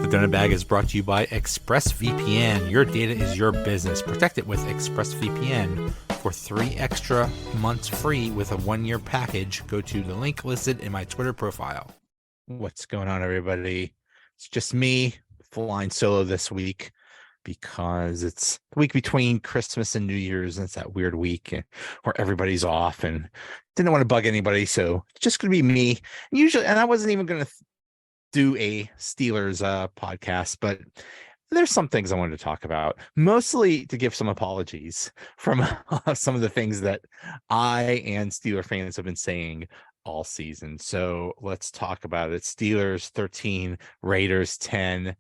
Donut Bag is brought to you by ExpressVPN. Your data is your business. Protect it with ExpressVPN. For 3 extra months free with a 1-year package, go to the link listed in my Twitter profile. What's going on, everybody? It's just me flying solo this week because it's the week between Christmas and New Year's, and it's that weird week where everybody's off and didn't want to bug anybody, so it's just going to be me. And I wasn't even going to do a Steelers podcast, but there's some things I wanted to talk about, mostly to give some apologies from some of the things that I and Steeler fans have been saying all season. So let's talk about it. Steelers 13, Raiders 10.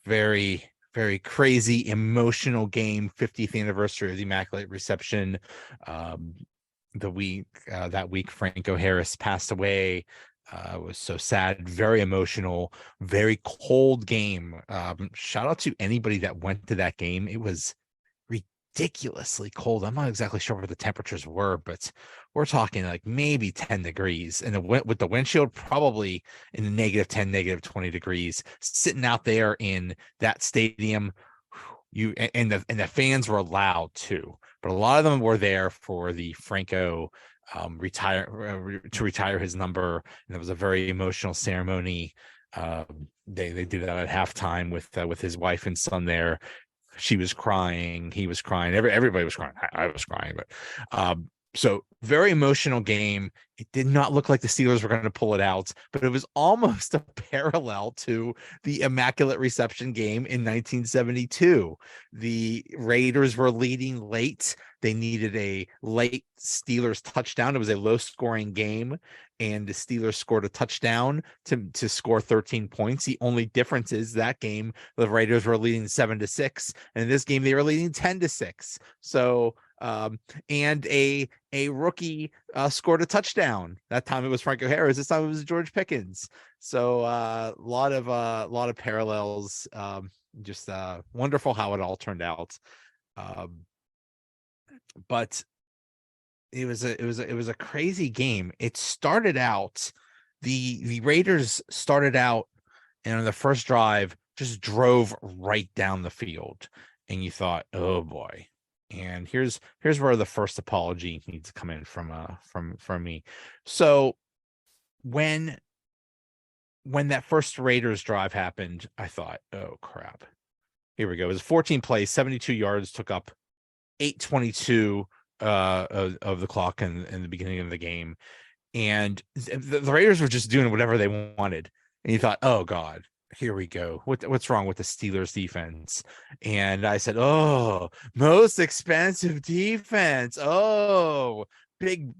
Very, very crazy, emotional game. 50th anniversary of the Immaculate Reception. That week, Franco Harris passed away. It was so sad, very emotional, very cold game. Shout out to anybody that went to that game. It was ridiculously cold. I'm not exactly sure what the temperatures were, but we're talking like maybe 10 degrees, and with the windshield probably in the -10, -20 degrees. Sitting out there in that stadium, and the fans were loud too, but a lot of them were there for the Franco to retire his number, and it was a very emotional ceremony. They did that at halftime with his wife and son there. She was crying, he was crying, everybody was crying. I was crying, but so very emotional game. It did not look like the Steelers were going to pull it out, but it was almost a parallel to the Immaculate Reception game in 1972. The Raiders were leading late. They needed a late Steelers touchdown. It was a low-scoring game, and the Steelers scored a touchdown to score 13 points. The only difference is that game, the Raiders were leading 7-6, and in this game, they were leading 10-6. So, and a rookie scored a touchdown. That time it was Franco Harris. This time it was George Pickens. So a lot of parallels. Just wonderful how it all turned out. But it was a crazy game. It started out, the Raiders started out, and on the first drive just drove right down the field, and you thought, oh boy. And here's where the first apology needs to come in from me. So when that first Raiders drive happened, I thought, oh crap, here we go. It was 14 plays, 72 yards, took up 8:22 of the clock in the beginning of the game, and the Raiders were just doing whatever they wanted, and you thought, oh god, here we go. What's wrong with the Steelers defense? And I said, oh, most expensive defense. Oh, big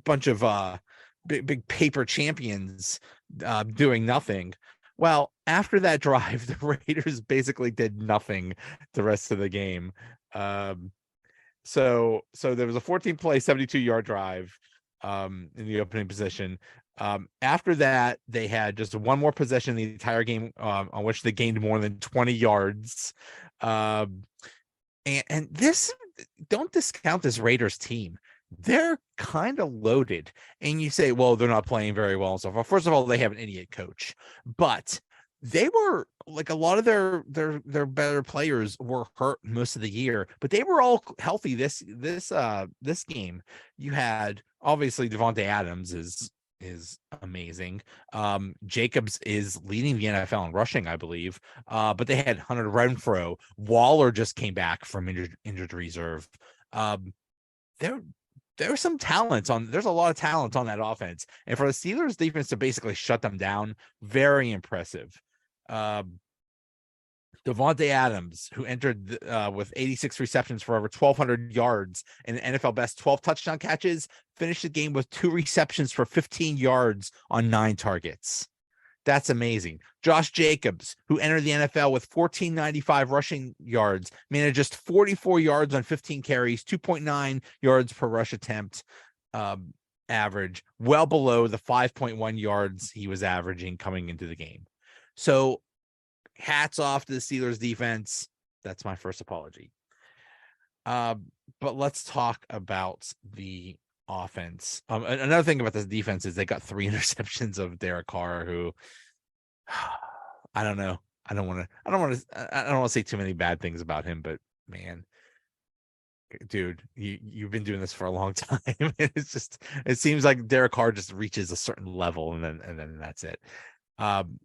bunch of big paper champions doing nothing. Well, after that drive, the Raiders basically did nothing the rest of the game. So there was a 14-play, 72-yard drive in the opening position. After that, they had just one more possession in the entire game on which they gained more than 20 yards. And this, don't discount this Raiders team. They're kind of loaded. And you say, well, they're not playing very well and so forth. First of all, they have an idiot coach, but they were like, a lot of their better players were hurt most of the year, but they were all healthy this game. You had, obviously, Davante Adams is amazing. Jacobs is leading the NFL in rushing, I believe. But they had Hunter Renfrow. Waller just came back from injured reserve. There's some talent there's a lot of talent on that offense. And for the Steelers defense to basically shut them down, very impressive. Davante Adams, who entered with 86 receptions for over 1,200 yards and an NFL best 12 touchdown catches, finished the game with 2 receptions for 15 yards on 9 targets. That's amazing. Josh Jacobs, who entered the NFL with 1,495 rushing yards, managed just 44 yards on 15 carries, 2.9 yards per rush attempt average, well below the 5.1 yards he was averaging coming into the game. So hats off to the Steelers defense. That's my first apology. But let's talk about the offense. Another thing about this defense is they got 3 interceptions of Derek Carr, who I don't know. I don't want to say too many bad things about him, but man, dude, you've been doing this for a long time. It's just, it seems like Derek Carr just reaches a certain level and then that's it. Um,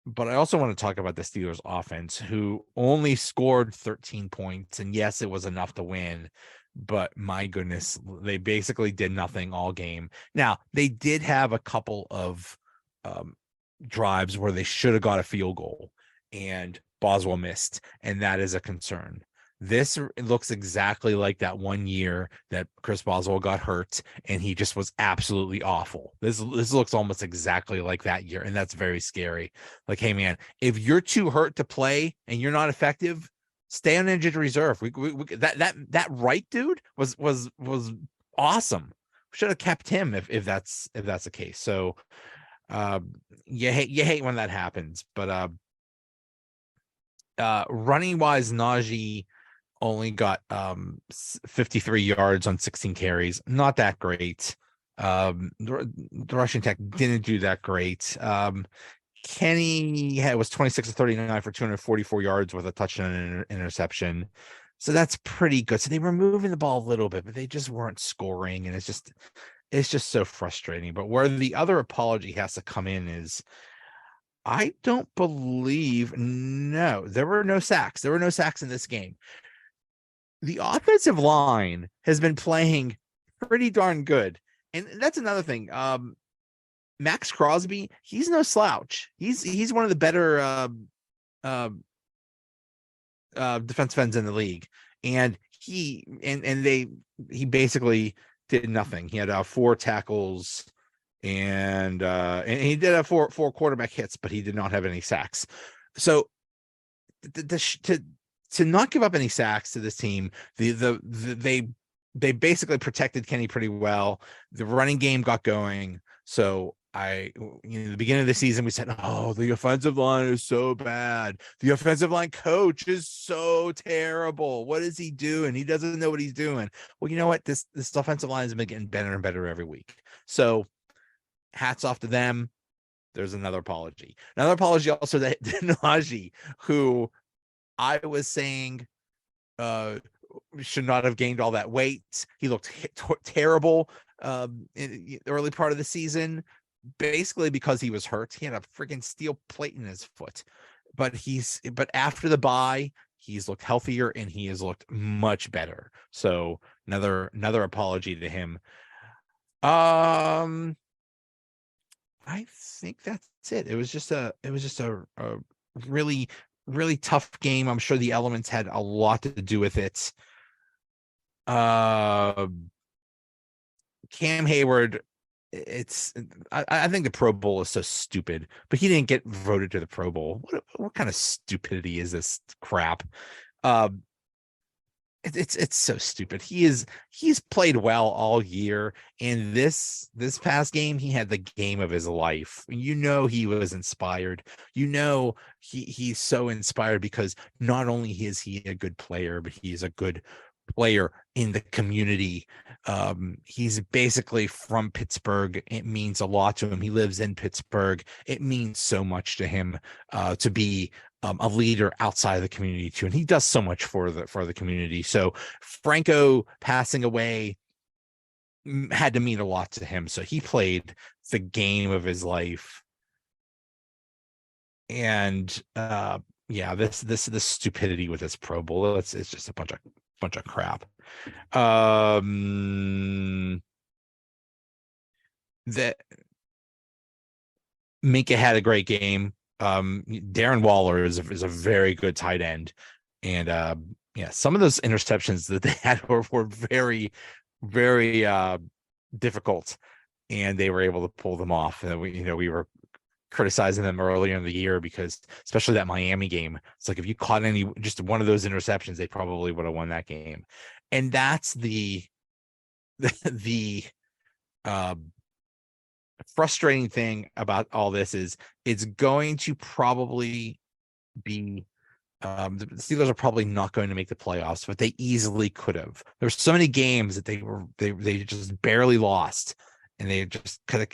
but I also want to talk about the Steelers offense, who only scored 13 points. And yes, it was enough to win, but my goodness, they basically did nothing all game. Now, they did have a couple of um, drives where they should have got a field goal and Boswell missed, and that is a concern. This looks exactly like that one year that Chris Boswell got hurt and he just was absolutely awful. This looks almost exactly like that year, and that's very scary. Like, hey man, if you're too hurt to play and you're not effective, stay on injured reserve. That right dude was awesome. We should have kept him if that's the case. So you hate when that happens, but running wise, Najee only got 53 yards on 16 carries. Not that great. The rushing attack didn't do that great. Kenny was 26 to 39 for 244 yards with a touchdown and an interception. So that's pretty good. So they were moving the ball a little bit, but they just weren't scoring. And it's just so frustrating. But where the other apology has to come in is, I don't believe, no, there were no sacks. There were no sacks in this game. The offensive line has been playing pretty darn good. And that's another thing. Max Crosby, he's no slouch. He's one of the better defensive ends in the league. And he basically did nothing. He had 4 tackles and he did have four quarterback hits, but he did not have any sacks. So to not give up any sacks to this team, they basically protected Kenny pretty well. The running game got going. So the beginning of the season, we said, oh, the offensive line is so bad. The offensive line coach is so terrible. What is he doing? He doesn't know what he's doing. Well, you know what? This offensive line has been getting better and better every week. So hats off to them. There's another apology. Another apology also to Najee, who I was saying should not have gained all that weight. He looked terrible in the early part of the season, basically because he was hurt. He had a freaking steel plate in his foot. But after the bye, he's looked healthier and he has looked much better. So another apology to him. I think that's it. It was just a really, really tough game. I'm sure the elements had a lot to do with it. Cam Hayward, I think the Pro Bowl is so stupid, but he didn't get voted to the Pro Bowl. What kind of stupidity is this crap? It's so stupid. He's played well all year, and this past game he had the game of his life. He was inspired. He's so inspired because not only is he a good player, but he's a good player in the community. He's basically from Pittsburgh. It means a lot to him. He lives in Pittsburgh. It means so much to him to be a leader outside of the community too, and he does so much for the community. So Franco passing away had to mean a lot to him. So he played the game of his life, and this stupidity with this Pro Bowl, it's just a bunch of crap. That Minka had a great game. Darren Waller is a very good tight end, and some of those interceptions that they had were very, very difficult, and they were able to pull them off. And we were criticizing them earlier in the year because, especially that Miami game, it's like if you caught just one of those interceptions, they probably would have won that game. And that's the frustrating thing about all this is it's going to probably be the Steelers are probably not going to make the playoffs, but they easily could have. There's so many games that they just barely lost, and they just could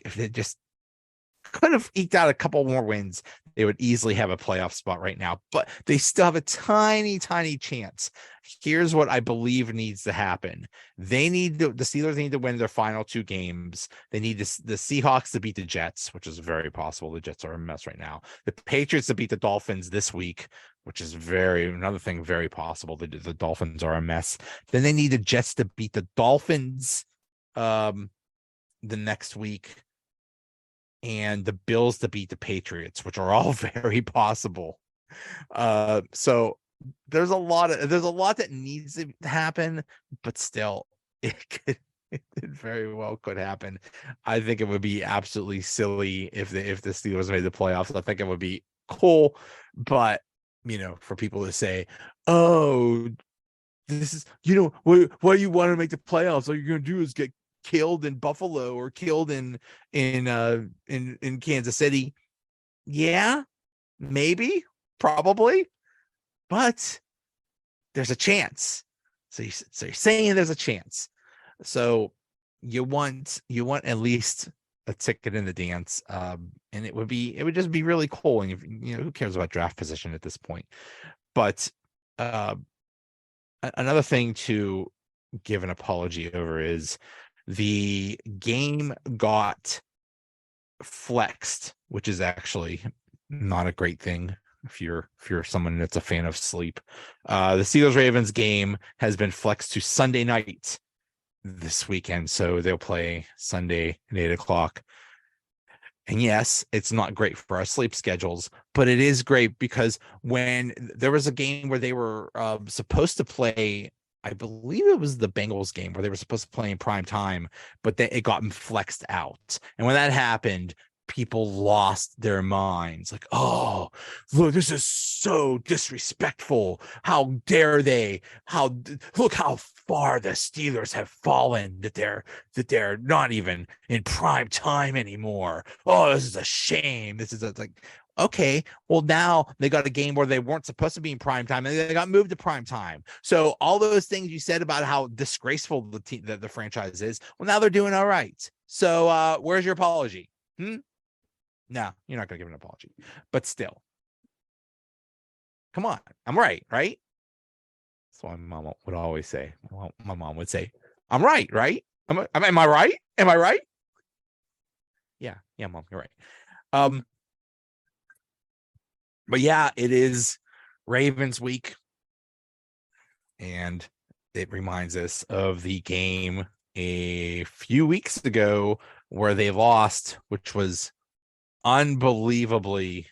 could have eked out a couple more wins, they would easily have a playoff spot right now, but they still have a tiny, tiny chance. Here's what I believe needs to happen. The Steelers need to win their final 2 games. They need the Seahawks to beat the Jets, which is very possible. The Jets are a mess right now. The Patriots to beat the Dolphins this week, which is another thing very possible. The Dolphins are a mess. Then they need the Jets to beat the Dolphins the next week, and the Bills to beat the Patriots, which are all very possible. So there's a lot that needs to happen, but still, it very well could happen. I think it would be absolutely silly if the Steelers made the playoffs. I think it would be cool, but for people to say, "Oh, this is why you want to make the playoffs? All you're going to do is get killed in Buffalo or killed in Kansas City." Yeah, maybe, probably, but there's a chance. So you're saying there's a chance. So you want at least a ticket in the dance, and it would just be really cool. And who cares about draft position at this point? But another thing to give an apology over is the game got flexed, which is actually not a great thing if you're someone that's a fan of sleep. The Steelers Ravens game has been flexed to Sunday night this weekend, so they'll play Sunday at 8:00. And yes, it's not great for our sleep schedules, but it is great because when there was a game where they were supposed to play, I believe it was the Bengals game where they were supposed to play in prime time, but it got flexed out. And when that happened, people lost their minds. Like, oh, look, this is so disrespectful. How dare they? Look how far the Steelers have fallen, that they're not even in prime time anymore. Oh, this is a shame. This is like, okay, well, now they got a game where they weren't supposed to be in prime time and they got moved to prime time. So all those things you said about how disgraceful the franchise is, well, now they're doing all right. So where's your apology? No, you're not going to give an apology, but still, come on. I'm right? That's what my mom would always say. Well, my mom would say, I'm right? Am I right? Am I right? Yeah, Mom, you're right. But yeah, it is Ravens week, and it reminds us of the game a few weeks ago where they lost, which was unbelievably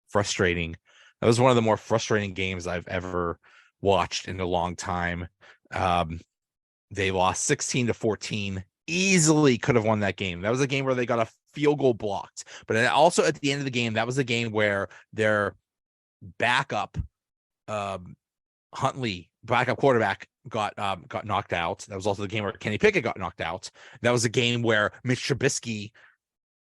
frustrating. That was one of the more frustrating games I've ever watched in a long time. They lost 16-14. Easily could have won that game. That was a game where they got a field goal blocked. But also at the end of the game, that was a game where their backup Huntley, backup quarterback, got knocked out. That was also the game where Kenny Pickett got knocked out. That was a game where Mitch Trubisky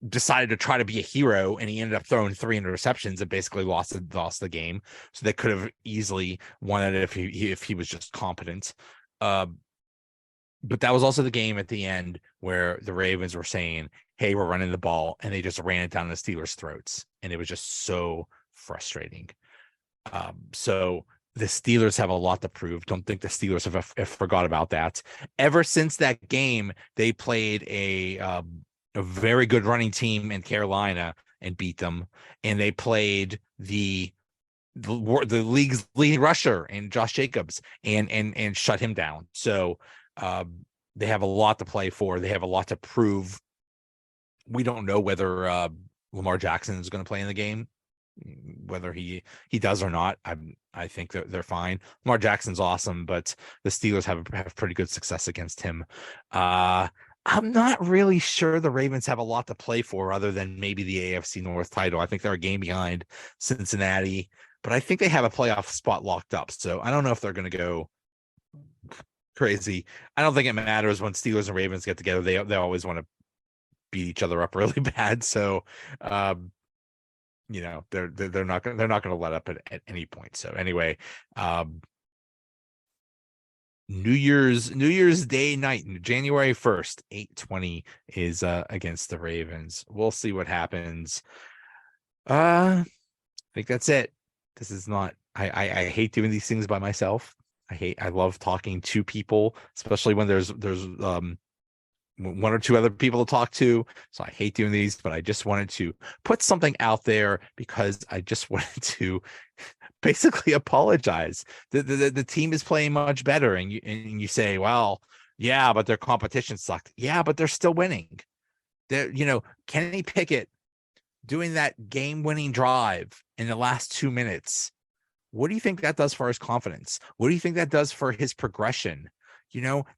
decided to try to be a hero, and he ended up throwing 3 interceptions and basically lost the game. So they could have easily won it if he was just competent. But that was also the game at the end where the Ravens were saying, "Hey, we're running the ball," and they just ran it down the Steelers' throats, and it was just so frustrating. So the Steelers have a lot to prove. Don't think the Steelers have forgot about that. Ever since that game, they played a very good running team in Carolina and beat them, and they played the league's leading rusher in Josh Jacobs and shut him down. So they have a lot to play for. They have a lot to prove. We don't know whether Lamar Jackson is going to play in the game, whether he does or not. I think they're fine. Lamar Jackson's awesome, but the Steelers have pretty good success against him. I'm not really sure the Ravens have a lot to play for other than maybe the AFC North title. I think they're a game behind Cincinnati, but I think they have a playoff spot locked up. So I don't know if they're going to go crazy. I don't think it matters when Steelers and Ravens get together. They always want to beat each other up really bad. So, they're not going to let up at any point. So anyway, New Year's Day night, January 1st, 8:20 is against the Ravens. We'll see what happens. I think that's it. This is not I hate doing these things by myself. I love talking to people, especially when there's one or two other people to talk to. So I hate doing these, but I just wanted to put something out there because I just wanted to basically apologize. The team is playing much better, and you say, well, yeah, but their competition sucked. Yeah, but they're still winning. Kenny Pickett doing that game-winning drive in the last 2 minutes. What do you think that does for his confidence? What do you think that does for his progression?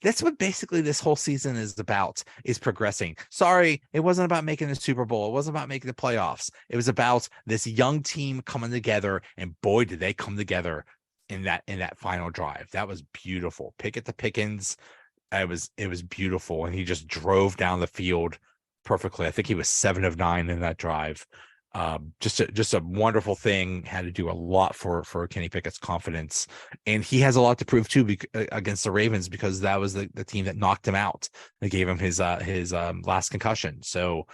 That's what basically this whole season is about, is progressing. Sorry, it wasn't about making the Super Bowl. It wasn't about making the playoffs. It was about this young team coming together, and boy, did they come together in that final drive. That was beautiful. Pickett to Pickens. It was beautiful, and he just drove down the field perfectly. I think he was 7 of 9 in that drive. Just a wonderful thing. Had to do a lot for Kenny Pickett's confidence, and he has a lot to prove too against the Ravens, because that was the team that knocked him out. They gave him his last concussion, so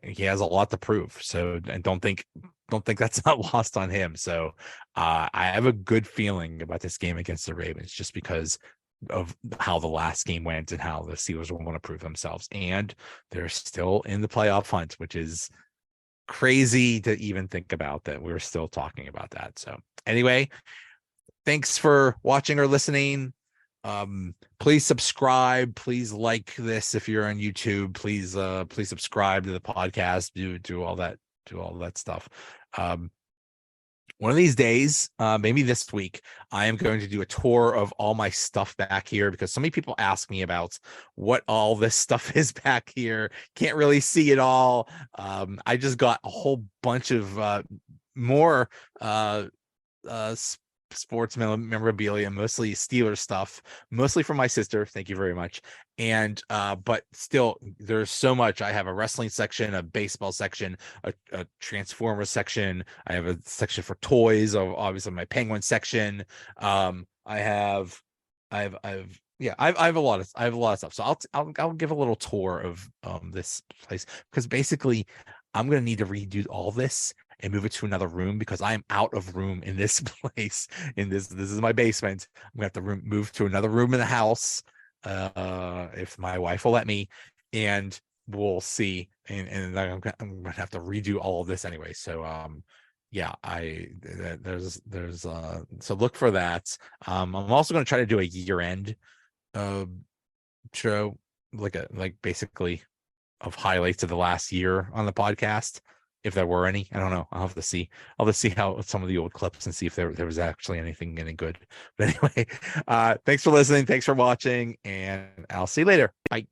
he has a lot to prove. So, and don't think that's not lost on him. So I have a good feeling about this game against the Ravens, just because of how the last game went and how the Steelers will want to prove themselves, and they're still in the playoff hunt, which is crazy to even think about, that we're still talking about that. So anyway, thanks for watching or listening. Please subscribe, please like this. If you're on YouTube, please subscribe to the podcast, do all that stuff. One of these days, maybe this week, I am going to do a tour of all my stuff back here, because so many people ask me about what all this stuff is back here. Can't really see it all. I just got a whole bunch of more sports memorabilia, mostly Steelers stuff, mostly from my sister. Thank you very much. And but still, there's so much. I have a wrestling section, a baseball section, a Transformer section. I have a section for toys, obviously my Penguin section. I have a lot of stuff. So I'll give a little tour of this place, because basically I'm gonna need to redo all this and move it to another room, because I am out of room in this place. This is my basement. I'm gonna have to move to another room in the house, if my wife will let me, and we'll see. And I'm gonna have to redo all of this anyway. So yeah, there's so look for that. I'm also gonna try to do a year-end show, like basically of highlights of the last year on the podcast, if there were any. I don't know. I'll have to see how some of the old clips and see if there was actually anything getting good. But anyway, thanks for listening. Thanks for watching, and I'll see you later. Bye.